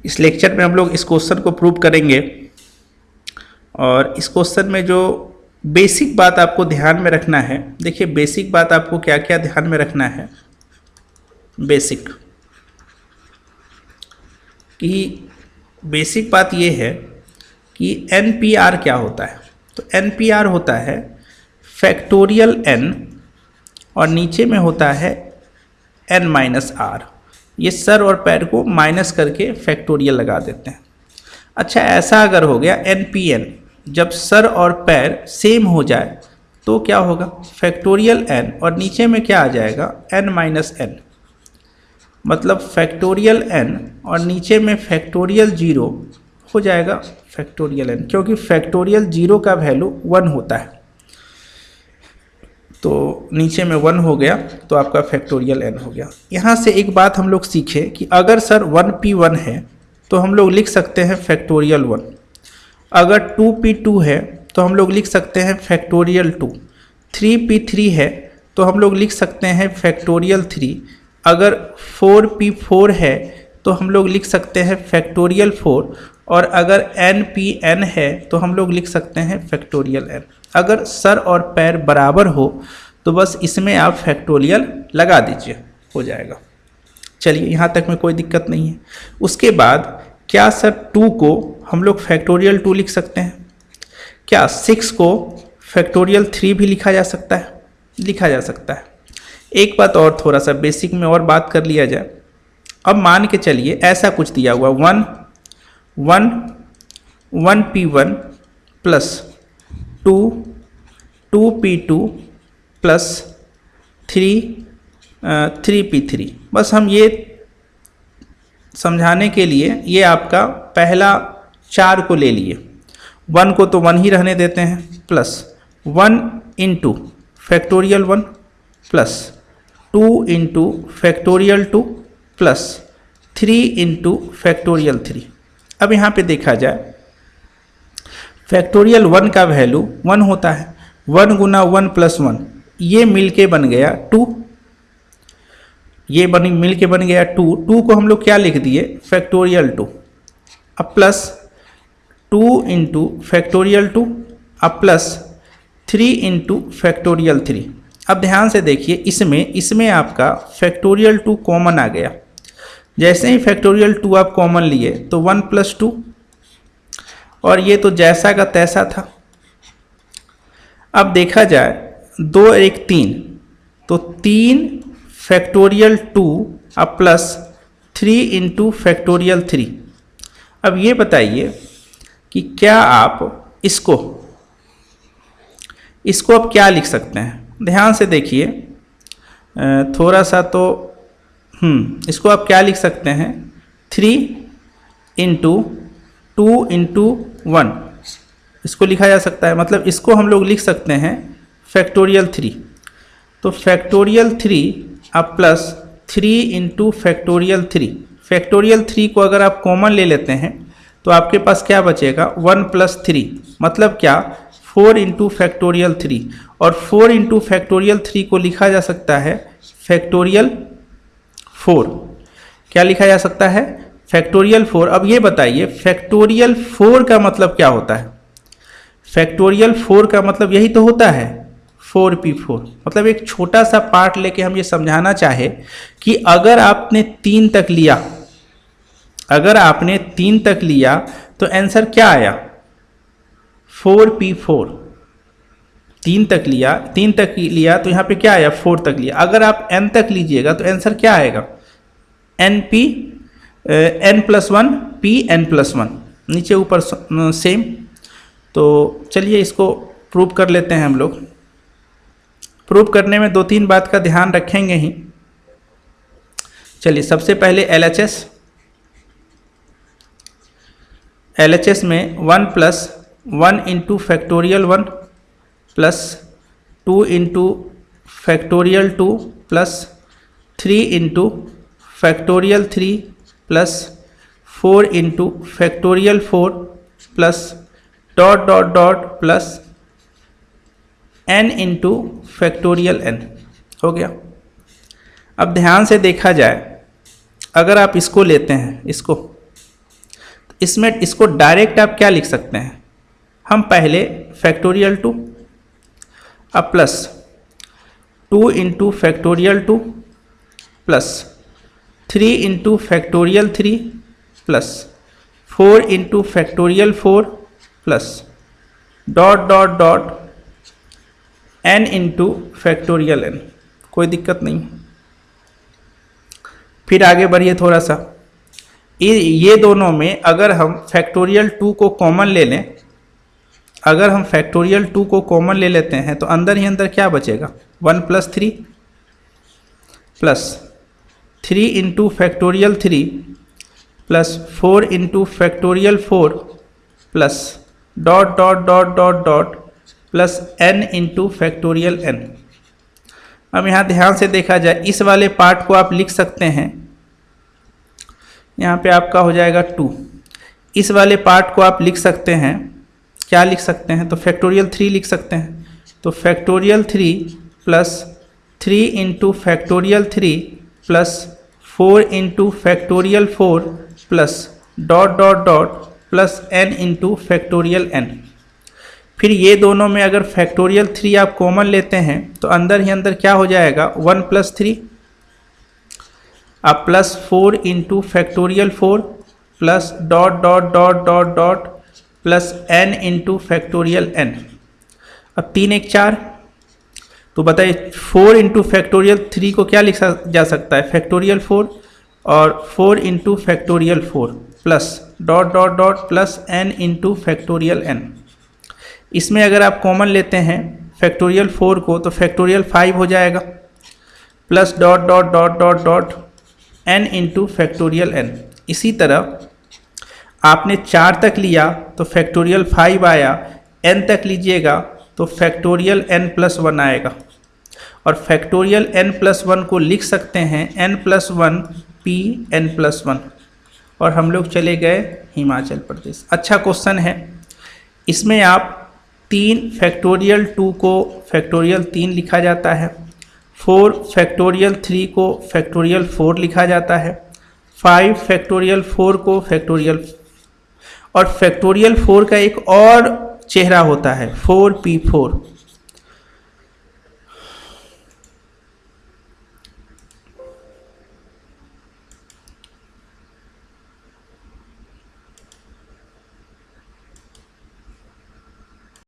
इस लेक्चर में हम लोग इस क्वेश्चन को प्रूव करेंगे। और इस क्वेश्चन में जो बेसिक बात आपको ध्यान में रखना है, देखिए बेसिक बात आपको क्या क्या ध्यान में रखना है। बेसिक बात ये है कि NPR क्या होता है। तो NPR होता है फैक्टोरियल n और नीचे में होता है n-r। ये सर और पैर को माइनस करके फैक्टोरियल लगा देते हैं। अच्छा, ऐसा अगर हो गया NPN, जब सर और पैर सेम हो जाए तो क्या होगा, फैक्टोरियल n और नीचे में क्या आ जाएगा, n-n, मतलब फैक्टोरियल n और नीचे में फैक्टोरियल 0 हो जाएगा फैक्टोरियल n, क्योंकि फैक्टोरियल 0 का वैल्यू 1 होता है। तो नीचे में 1 हो गया तो आपका फैक्टोरियल n हो गया। यहाँ से एक बात हम लोग सीखे कि अगर सर 1p1 है तो हम लोग लिख सकते हैं फैक्टोरियल 1, अगर 2p2 है तो हम लोग लिख सकते हैं फैक्टोरियल 2, 3p3 है तो हम लोग लिख सकते हैं फैक्टोरियल 3, अगर 4p4 है तो हम लोग लिख सकते हैं फैक्टोरियल 4, और अगर npn है तो हम लोग लिख सकते हैं फैक्टोरियल n। अगर सर और पैर बराबर हो तो बस इसमें आप फैक्टोरियल लगा दीजिए, हो जाएगा। चलिए, यहाँ तक में कोई दिक्कत नहीं है। उसके बाद क्या सर 2 को हम लोग फैक्टोरियल 2 लिख सकते हैं? क्या 6 को फैक्टोरियल 3 भी लिखा जा सकता है? लिखा जा सकता है। एक बात और, थोड़ा सा बेसिक में और बात कर लिया जाए। अब मान के चलिए ऐसा कुछ दिया हुआ 1p1 plus 2p2 plus 3p3। बस हम ये समझाने के लिए ये आपका पहला 4 को ले लिए, 1 को तो 1 ही रहने देते हैं, plus 1 into factorial 1 plus 2 into factorial 2 plus 3 into factorial 3। अब यहाँ पे देखा जाए फैक्टोरियल 1 का वैल्यू 1 होता है, 1 गुना 1 प्लस 1, ये मिलके बन गया 2, ये मिलके बन गया 2। 2 को हम लोग क्या लिख दिए, फैक्टोरियल 2। अब प्लस 2 इंटू फैक्टोरियल 2, अब प्लस 3 इंटू फैक्टोरियल 3। अब ध्यान से देखिए, इसमें आपका फैक्टोरियल 2 कॉमन आ गया। जैसे ही फैक्टोरियल 2 आप कॉमन लिए तो 1 प्लस 2, और ये तो जैसा का तैसा था। अब देखा जाए 2 और 1 3, तो 3 फैक्टोरियल 2 अब प्लस 3 इंटू फैक्टोरियल 3। अब ये बताइए कि क्या आप इसको अब क्या लिख सकते हैं? ध्यान से देखिए थोड़ा सा, तो इसको आप क्या लिख सकते हैं, 3 इंटू 2 इंटू 1, इसको लिखा जा सकता है। मतलब इसको हम लोग लिख सकते हैं फैक्टोरियल 3। तो फैक्टोरियल 3 अब प्लस 3 इंटू फैक्टोरियल 3। फैक्टोरियल 3 को अगर आप कॉमन ले लेते हैं तो आपके पास क्या बचेगा, 1 प्लस 3, मतलब क्या, 4 इंटू फैक्टोरियल 3। और 4 इंटू फैक्टोरियल 3 को लिखा जा सकता है फैक्टोरियल 4। क्या लिखा जा सकता है, फैक्टोरियल 4। अब ये बताइए फैक्टोरियल 4 का मतलब क्या होता है? फैक्टोरियल 4 का मतलब यही तो होता है 4p4। मतलब एक छोटा सा पार्ट लेके हम ये समझाना चाहे कि अगर आपने 3 तक लिया तो आंसर क्या आया, 4p4। 3 तक लिया तो यहाँ पे क्या आया, 4 तक लिया। अगर आप n तक लीजिएगा तो आंसर क्या आएगा, n+1 pn+1, नीचे ऊपर सेम। तो चलिए इसको प्रूव कर लेते हैं हम लोग। प्रूव करने में 2-3 बात का ध्यान रखेंगे ही। चलिए सबसे पहले LHS में 1 plus 1 into factorial 1 plus 2 into factorial 2 plus 3 into factorial 3 plus 4 into factorial 4 plus ... plus n into factorial n हो गया। अब ध्यान से देखा जाए, अगर आप इसको लेते हैं, इसमें इसको डायरेक्ट आप क्या लिख सकते हैं, हम पहले फैक्टोरियल 2 अब plus 2 into factorial 2 plus 3 into factorial 3 plus 4 into factorial 4 plus dot dot dot n into factorial n। कोई दिक्कत नहीं। फिर आगे बढ़िए थोड़ा सा, ये दोनों में अगर हम फैक्टोरियल 2 को कॉमन ले लें, अगर हम फैक्टोरियल 2 को कॉमन ले लेते हैं तो अंदर ही अंदर क्या बचेगा, 1 plus 3 plus 3 into factorial 3 plus 4 into factorial 4 plus dot dot dot dot dot plus n into factorial n। अब यहाँ ध्यान से देखा जाए, इस वाले पार्ट को आप लिख सकते हैं, यहाँ पे आपका हो जाएगा 2। इस वाले पार्ट को आप लिख सकते हैं, क्या लिख सकते हैं, तो फैक्टोरियल 3 लिख सकते हैं। तो factorial 3 plus 3 into factorial 3 plus 4 into factorial 4 plus dot dot dot plus n into factorial n। फिर ये दोनों में अगर फैक्टोरियल 3 आप कॉमन लेते हैं तो अंदर ही अंदर क्या हो जाएगा, 1 प्लस 3 अब plus 4 into factorial 4 plus dot dot dot dot dot plus n into factorial n। अब 3 1 4, तो बताइए 4 इंटू फैक्टोरियल 3 को क्या लिखा जा सकता है, फैक्टोरियल 4 और 4 into factorial 4 plus dot dot dot plus n into factorial n। इसमें अगर आप कॉमन लेते हैं फैक्टोरियल 4 को तो फैक्टोरियल 5 हो जाएगा plus dot dot dot dot dot n into factorial n। इसी तरह आपने 4 तक लिया तो फैक्टोरियल 5 आया, n तक लीजिएगा तो फैक्टोरियल n प्लस 1 आएगा, और फैक्टोरियल n प्लस 1 को लिख सकते हैं n plus 1 p n plus 1। और हम लोग चले गए हिमाचल प्रदेश। अच्छा क्वेश्चन है, इसमें आप 3 फैक्टोरियल 2 को फैक्टोरियल 3 लिखा जाता है, 4 फैक्टोरियल 3 को फैक्टोरियल 4 लिखा जाता है, 5 फैक्टोरियल 4 को फैक्टोरियल, और फैक्टोरियल 4 का एक और चेहरा होता है 4p4।